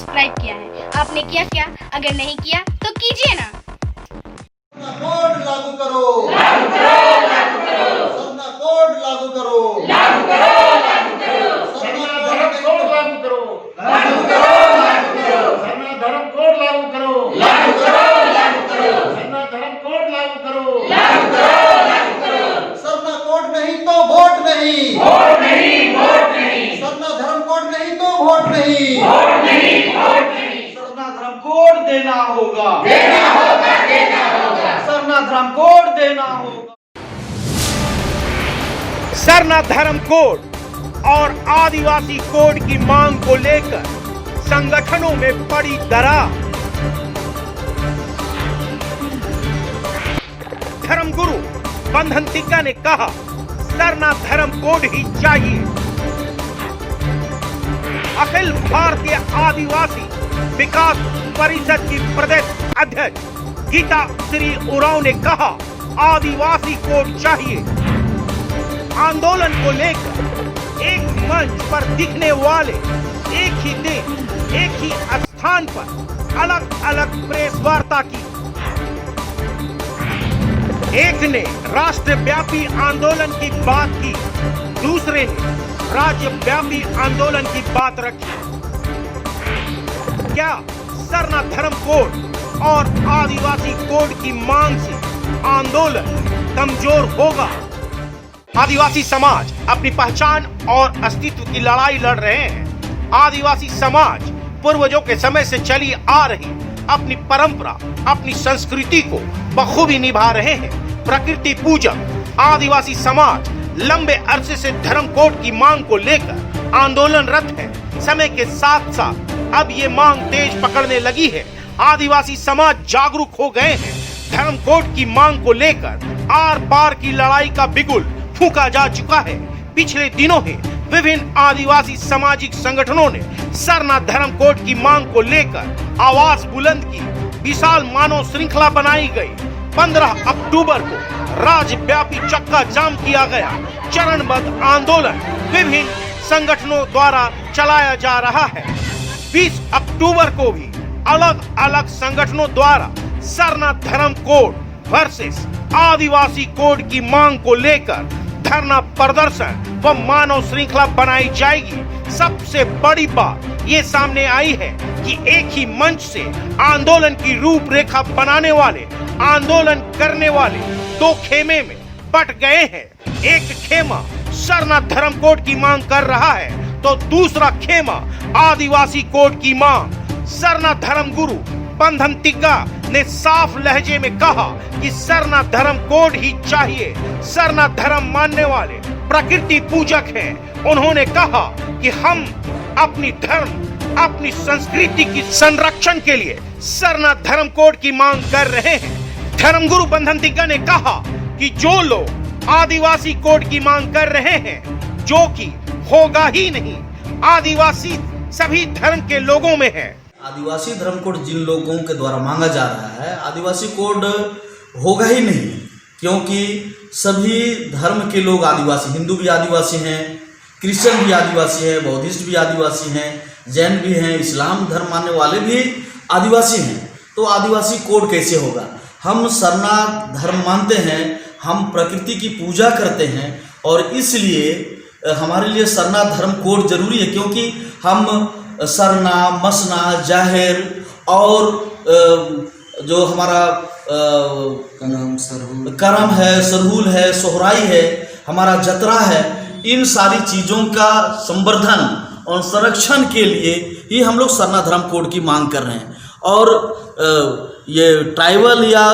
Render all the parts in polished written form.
Subscribe किया है। आपने किया क्या? अगर नहीं किया तो कीजिए ना। कोड लागू करो, लागू करो, लागू करो। सरना कोड लागू करो, लागू करो, लागू करो। सरना धर्म कोड लागू करो, लागू करो, लागू करो। सरना धर्म कोड लागू करो, लागू करो, लागू करो। सरना धर्म कोड लागू करो, लागू करो, लागू करो। सरना कोड नहीं तो वोट नहीं, वोट नहीं, वोट नहीं। सरना धर्म कोड नहीं तो वोट नहीं, वोट नहीं, वोट नहीं। सरना धर्म कोड देना होगा, देना होगा, देना होगा। सरना धर्म कोड देना होगा। सरना धर्म कोड और आदिवासी कोड की मांग को लेकर संगठनों में पड़ी दरार। धर्मगुरु बंधन तिग्गा ने कहा, सरना धर्म कोड ही चाहिए। अखिल भारतीय आदिवासी विकास परिषद की प्रदेश अध्यक्ष गीता श्री उरांव ने कहा, आदिवासी कोड चाहिए। आंदोलन को लेकर एक मंच पर दिखने वाले एक ही दिन एक ही स्थान पर अलग अलग प्रेस वार्ता की। एक ने राष्ट्रव्यापी आंदोलन की बात की, दूसरे ने राज्यव्यापी आंदोलन की बात रखी। क्या सरना धर्म कोड और आदिवासी कोड की मांग से आंदोलन कमजोर होगा? आदिवासी समाज अपनी पहचान और अस्तित्व की लड़ाई लड़ रहे हैं। आदिवासी समाज पूर्वजों के समय से चली आ रही अपनी परंपरा, अपनी संस्कृति को बखूबी निभा रहे हैं। प्रकृति पूजक आदिवासी समाज लंबे अरसे से धर्म कोड की मांग को लेकर आंदोलनरत है। समय के साथ साथ अब ये मांग तेज पकड़ने लगी है। आदिवासी समाज जागरूक हो गए हैं। धर्म कोड की मांग को लेकर आर पार की लड़ाई का बिगुल फूंका जा चुका है। पिछले दिनों ही विभिन्न आदिवासी सामाजिक संगठनों ने सरना धर्म कोड की मांग को लेकर आवाज बुलंद की। विशाल मानव श्रृंखला बनाई गई। 15 अक्टूबर को राज्यव्यापी चक्का जाम किया गया। चरणबद्ध आंदोलन विभिन्न संगठनों द्वारा चलाया जा रहा है। 20 अक्टूबर को भी अलग अलग संगठनों द्वारा सरना धर्म कोड वर्सेस आदिवासी कोड की मांग को लेकर धरना प्रदर्शन व मानव श्रृंखला बनाई जाएगी। सबसे बड़ी बात ये सामने आई है कि एक ही मंच से आंदोलन की रूपरेखा बनाने वाले, आंदोलन करने वाले दो खेमे में बट गए हैं। एक खेमा सरना धर्म कोड की मांग कर रहा है तो दूसरा खेमा आदिवासी कोड की मांग। सरना धर्म गुरु बंधन तिग्गा ने साफ लहजे में कहा कि सरना धर्म कोड ही चाहिए। सरना धर्म मानने वाले प्रकृति पूजक हैं। उन्होंने कहा कि हम अपनी धर्म, अपनी संस्कृति की संरक्षण के लिए सरना धर्म कोड की मांग कर रहे हैं। धर्मगुरु बंधन तिग्गा ने कहा कि जो लोग आदिवासी कोड की मांग कर रहे हैं, जो कि होगा ही नहीं, आदिवासी सभी धर्म के लोगों में है। आदिवासी धर्म कोड जिन लोगों के द्वारा मांगा जा रहा है, आदिवासी कोड होगा ही नहीं, क्योंकि सभी धर्म के लोग आदिवासी, हिंदू भी आदिवासी हैं, क्रिश्चियन भी आदिवासी हैं, बौद्धिस्ट भी आदिवासी हैं, जैन भी हैं, इस्लाम धर्म मानने वाले भी आदिवासी हैं। तो आदिवासी कोड कैसे होगा? हम सरना धर्म मानते हैं, हम प्रकृति की पूजा करते हैं और इसलिए हमारे लिए सरना धर्म कोड जरूरी है, क्योंकि हम सरना, मसना, जाहिर और जो हमारा करम है, सरहुल है, सोहराई है, हमारा जतरा है, इन सारी चीज़ों का संवर्धन और संरक्षण के लिए ही हम लोग सरना धर्म कोड की मांग कर रहे हैं। और ये ट्राइबल या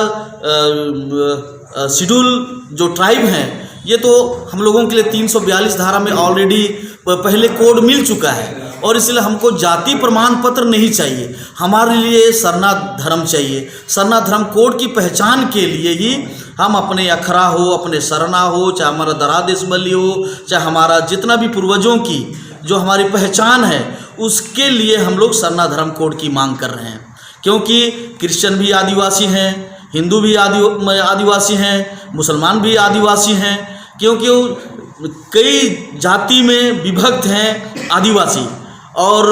शेड्यूल जो ट्राइब हैं, ये तो हम लोगों के लिए 342 धारा में ऑलरेडी पहले कोड मिल चुका है और इसलिए हमको जाति प्रमाण पत्र नहीं चाहिए, हमारे लिए सरना धर्म चाहिए। सरना धर्म कोड की पहचान के लिए ही हम अपने अखरा हो, अपने सरना हो, चाहे हमारा दरादेश बलि हो, चाहे हमारा जितना भी पूर्वजों की जो हमारी पहचान है, उसके लिए हम लोग सरना धर्म कोड की मांग कर रहे हैं। क्योंकि क्रिश्चियन भी आदिवासी हैं, हिंदू भी आदिवासी हैं, मुसलमान भी आदिवासी हैं, क्योंकि कई जाति में विभक्त हैं आदिवासी। और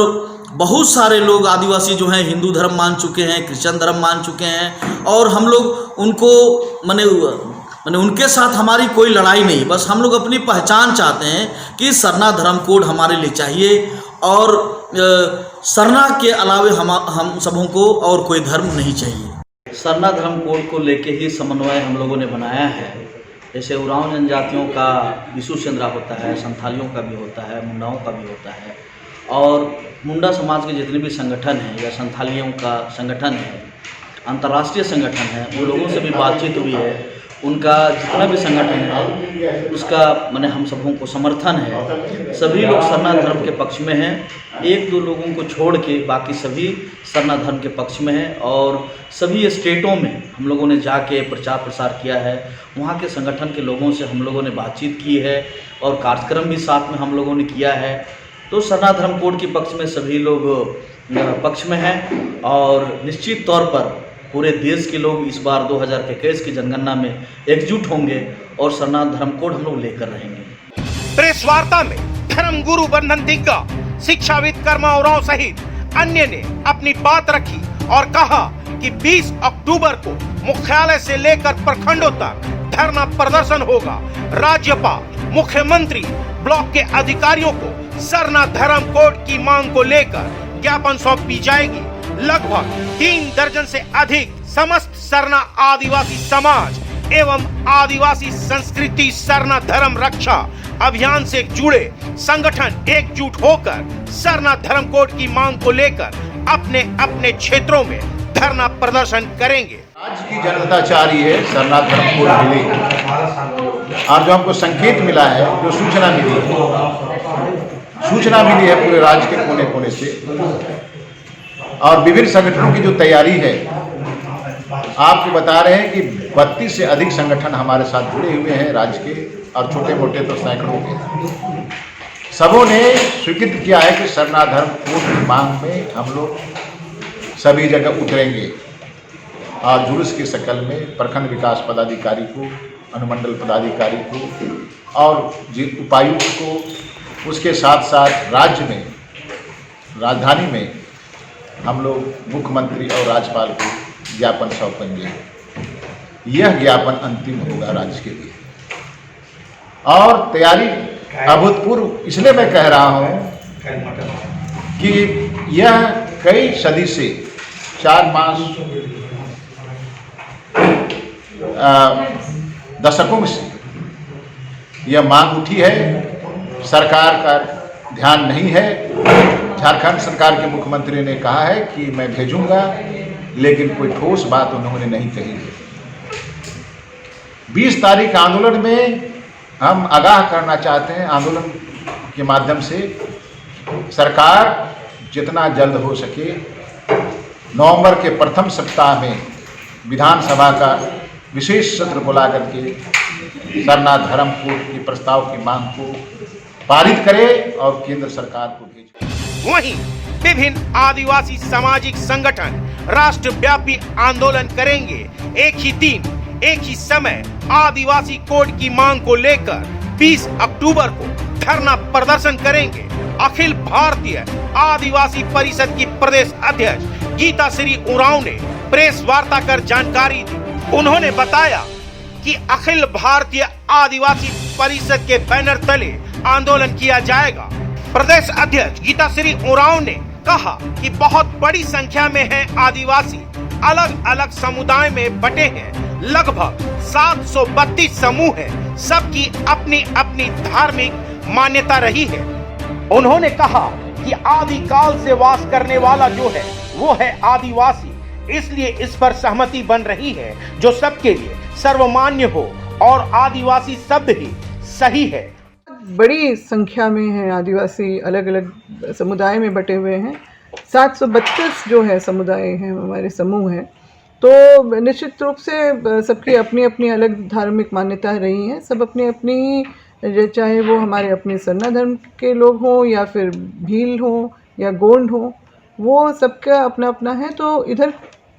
बहुत सारे लोग आदिवासी जो हैं हिंदू धर्म मान चुके हैं, क्रिश्चियन धर्म मान चुके हैं, और हम लोग उनको माने उनके साथ हमारी कोई लड़ाई नहीं, बस हम लोग अपनी पहचान चाहते हैं कि सरना धर्म कोड हमारे लिए चाहिए, और सरना के अलावे हम सबों को और कोई धर्म नहीं चाहिए। सरना धर्म कोड को लेके ही समन्वय हम लोगों ने बनाया है। जैसे उरांव जनजातियों का विशु चंद्रा होता है, संथालियों का भी होता है, मुंडाओं का भी होता है, और मुंडा समाज के जितने भी संगठन हैं या संथालियों का संगठन है, अंतर्राष्ट्रीय संगठन है, वो लोगों से भी बातचीत हुई है। उनका जितना भी संगठन है उसका माने हम सबों को समर्थन है। सभी लोग सरना धर्म के पक्ष में हैं, एक दो लोगों को छोड़ के बाकी सभी सरना धर्म के पक्ष में हैं। और सभी स्टेटों में हम लोगों ने जाके प्रचार प्रसार किया है, वहाँ के संगठन के लोगों से हम लोगों ने बातचीत की है और कार्यक्रम भी साथ में हम लोगों ने किया है। तो सरना धर्म कोड के पक्ष में सभी लोग पक्ष में हैं, और निश्चित तौर पर पूरे देश के लोग इस बार 2021 की जनगणना में एकजुट होंगे और सरना धर्म कोड हम लोग लेकर रहेंगे। प्रेस वार्ता में धर्म गुरु बंधन दिग्गा, शिक्षाविद कर्मा उरांव सहित अन्य ने अपनी बात रखी और कहा कि 20 अक्टूबर को मुख्यालय से लेकर प्रखंडों तक धरना प्रदर्शन होगा। राज्यपाल, मुख्यमंत्री, ब्लॉक के अधिकारियों को सरना धर्म कोड की मांग को लेकर ज्ञापन सौंपी जाएगी। लगभग 3 दर्जन से अधिक समस्त सरना आदिवासी समाज एवं आदिवासी संस्कृति सरना धर्म रक्षा अभियान से जुड़े संगठन एकजुट होकर सरना धर्म कोड की मांग को लेकर अपने अपने क्षेत्रों में धरना प्रदर्शन करेंगे। आज की जनता चाह रही है सरना धर्म कोड मिले, और जो हमको संकेत मिला है, जो सूचना मिली है पूरे राज्य के कोने कोने से, और विभिन्न संगठनों की जो तैयारी है, आपको बता रहे हैं कि 32 से अधिक संगठन हमारे साथ जुड़े हुए हैं राज्य के, और छोटे मोटे तो सैकड़ों के। सबों ने स्वीकृत किया है कि सरना धर्म कोड की मांग में हम लोग सभी जगह उतरेंगे, और जुलूस की शक्ल में प्रखंड विकास पदाधिकारी को, अनुमंडल पदाधिकारी को और उपायुक्त को, उसके साथ साथ राज्य में राजधानी में हम लोग मुख्यमंत्री और राज्यपाल को ज्ञापन सौंपेंगे। यह ज्ञापन अंतिम होगा राज्य के लिए, और तैयारी अभूतपूर्व इसलिए मैं कह रहा हूं कि यह कई सदी से 4 मास दशकों से यह मांग उठी है। सरकार का ध्यान नहीं है। झारखंड सरकार के मुख्यमंत्री ने कहा है कि मैं भेजूंगा, लेकिन कोई ठोस बात उन्होंने नहीं कही है। 20 तारीख आंदोलन में हम आगाह करना चाहते हैं, आंदोलन के माध्यम से सरकार जितना जल्द हो सके नवंबर के प्रथम सप्ताह में विधानसभा का विशेष सत्र बुला करके सरना धर्म कोड की प्रस्ताव की मांग को पारित करे और केंद्र सरकार को भेजे। वहीं विभिन्न आदिवासी सामाजिक संगठन राष्ट्रव्यापी आंदोलन करेंगे। एक ही दिन, एक ही समय आदिवासी कोड की मांग को लेकर 20 अक्टूबर को धरना प्रदर्शन करेंगे। अखिल भारतीय आदिवासी परिषद की प्रदेश अध्यक्ष गीता श्री उरांव ने प्रेस वार्ता कर जानकारी दी। उन्होंने बताया कि अखिल भारतीय आदिवासी परिषद के बैनर तले आंदोलन किया जाएगा। प्रदेश अध्यक्ष गीता श्री उरांव ने कहा कि बहुत बड़ी संख्या में है आदिवासी, अलग अलग समुदाय में बटे हैं। लगभग 732 समूह हैं, सबकी अपनी अपनी धार्मिक मान्यता रही है। उन्होंने कहा कि आदिकाल से वास करने वाला जो है वो है आदिवासी, इसलिए इस पर सहमति बन रही है जो सबके लिए सर्वमान्य हो और आदिवासी शब्द ही सही है। बड़ी संख्या में है आदिवासी, अलग अलग समुदाय में बटे हुए हैं। 732 जो है समुदाय हैं, हमारे समूह हैं। तो निश्चित रूप से सबकी अपनी अपनी अलग धार्मिक मान्यताएं रही हैं। सब अपनी अपनी, चाहे वो हमारे अपने सरना धर्म के लोग हों या फिर भील हों या गोंड हों, वो सबका अपना अपना है। तो इधर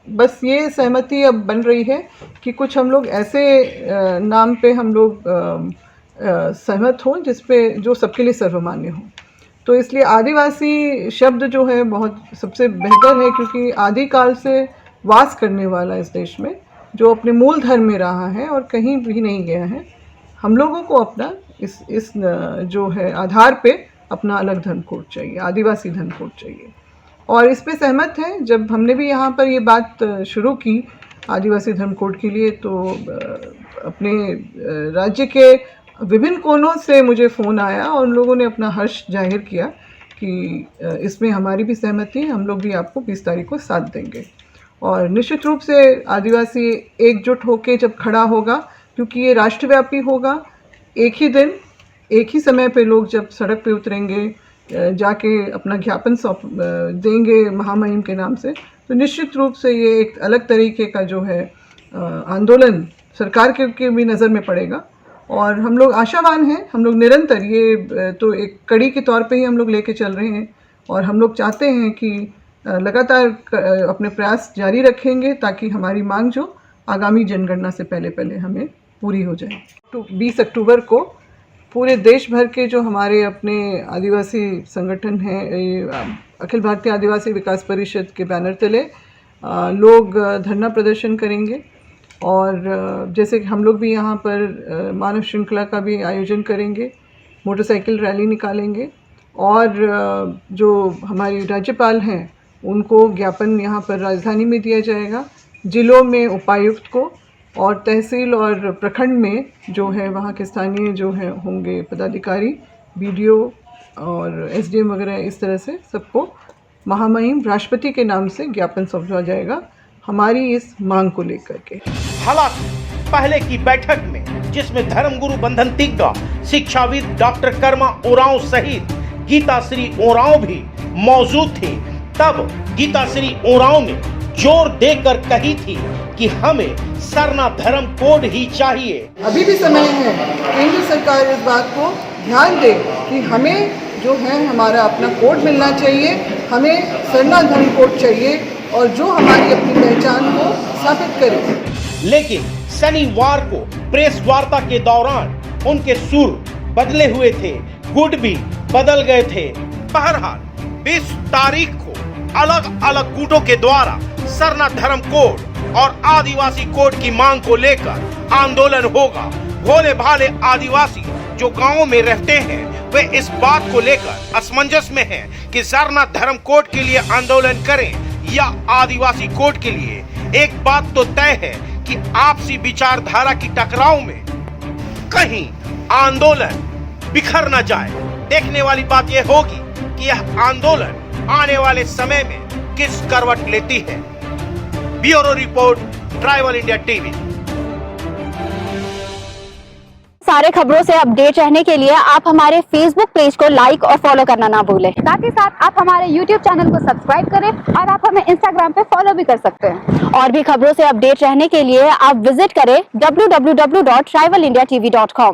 बस ये सहमति अब बन रही है कि कुछ हम लोग ऐसे नाम पे हम लोग सहमत हों जिस पे जो सबके लिए सर्वमान्य हो। तो इसलिए आदिवासी शब्द जो है बहुत सबसे बेहतर है, क्योंकि आदिकाल से वास करने वाला इस देश में, जो अपने मूल धर्म में रहा है और कहीं भी नहीं गया है। हम लोगों को अपना इस जो है आधार पे अपना अलग धर्म कोड चाहिए, आदिवासी धर्म कोड चाहिए। और इस पे सहमत हैं। जब हमने भी यहाँ पर ये बात शुरू की आदिवासी धर्म कोड के लिए, तो अपने राज्य के विभिन्न कोनों से मुझे फ़ोन आया और उन लोगों ने अपना हर्ष जाहिर किया कि इसमें हमारी भी सहमति है, हम लोग भी आपको 20 तारीख को साथ देंगे। और निश्चित रूप से आदिवासी एकजुट होकर जब खड़ा होगा, क्योंकि ये राष्ट्रव्यापी होगा, एक ही दिन एक ही समय पे लोग जब सड़क पे उतरेंगे, जाके अपना ज्ञापन सौंप देंगे महामहिम के नाम से, तो निश्चित रूप से ये एक अलग तरीके का जो है आंदोलन सरकार के भी नज़र में पड़ेगा। और हम लोग आशावान हैं, हम लोग निरंतर ये तो एक कड़ी के तौर पे ही हम लोग लेके चल रहे हैं, और हम लोग चाहते हैं कि लगातार अपने प्रयास जारी रखेंगे ताकि हमारी मांग जो आगामी जनगणना से पहले हमें पूरी हो जाए। तो 20 अक्टूबर को पूरे देश भर के जो हमारे अपने आदिवासी संगठन हैं, अखिल भारतीय आदिवासी विकास परिषद के बैनर तले लोग धरना प्रदर्शन करेंगे। और जैसे कि हम लोग भी यहाँ पर मानव श्रृंखला का भी आयोजन करेंगे, मोटरसाइकिल रैली निकालेंगे, और जो हमारी राज्यपाल हैं उनको ज्ञापन यहाँ पर राजधानी में दिया जाएगा, जिलों में उपायुक्त को, और तहसील और प्रखंड में जो है वहाँ के स्थानीय जो है होंगे पदाधिकारी, बीडीओ और एसडीएम वगैरह, इस तरह से सबको महामहिम राष्ट्रपति के नाम से ज्ञापन सौंपा जाएगा हमारी इस मांग को लेकर के। हालांकि पहले की बैठक में, जिसमें धर्मगुरु बंधन तिग्गा, शिक्षाविद डॉक्टर कर्मा ओरांव सहित गीताश्री ओरांव भी मौजूद थे, तब गीताश्री ओरांव ने जोर देकर कही थी कि हमें सरना धर्म कोड ही चाहिए। अभी भी समय है, केंद्र सरकार इस बात को ध्यान दे कि हमें जो है हमारा अपना कोड मिलना चाहिए, हमें सरना धर्म कोड चाहिए, और जो हमारी अपनी पहचान को स्थापित करे। लेकिन शनिवार को प्रेस वार्ता के दौरान उनके सुर बदले हुए थे, गुट भी बदल गए थे। बहरहाल 20 तारीख को अलग अलग गुटों के द्वारा सरना धर्म कोड और आदिवासी कोड की मांग को लेकर आंदोलन होगा। भोले भाले आदिवासी जो गांवों में रहते हैं वे इस बात को लेकर असमंजस में हैं कि सरना धर्म कोड के लिए आंदोलन करें या आदिवासी कोड के लिए। एक बात तो तय है कि आपसी विचारधारा की टकराव में कहीं आंदोलन बिखर न जाए। देखने वाली बात यह होगी कि यह आंदोलन आने वाले समय में किस करवट लेती है। Bureau report, tribal India TV. सारे खबरों से अपडेट रहने के लिए आप हमारे फेसबुक पेज को लाइक और फॉलो करना ना भूलें। साथ ही साथ आप हमारे यूट्यूब चैनल को सब्सक्राइब करें, और आप हमें इंस्टाग्राम पे फॉलो भी कर सकते हैं। और भी खबरों से अपडेट रहने के लिए आप विजिट करें www.tribalindiatv.com।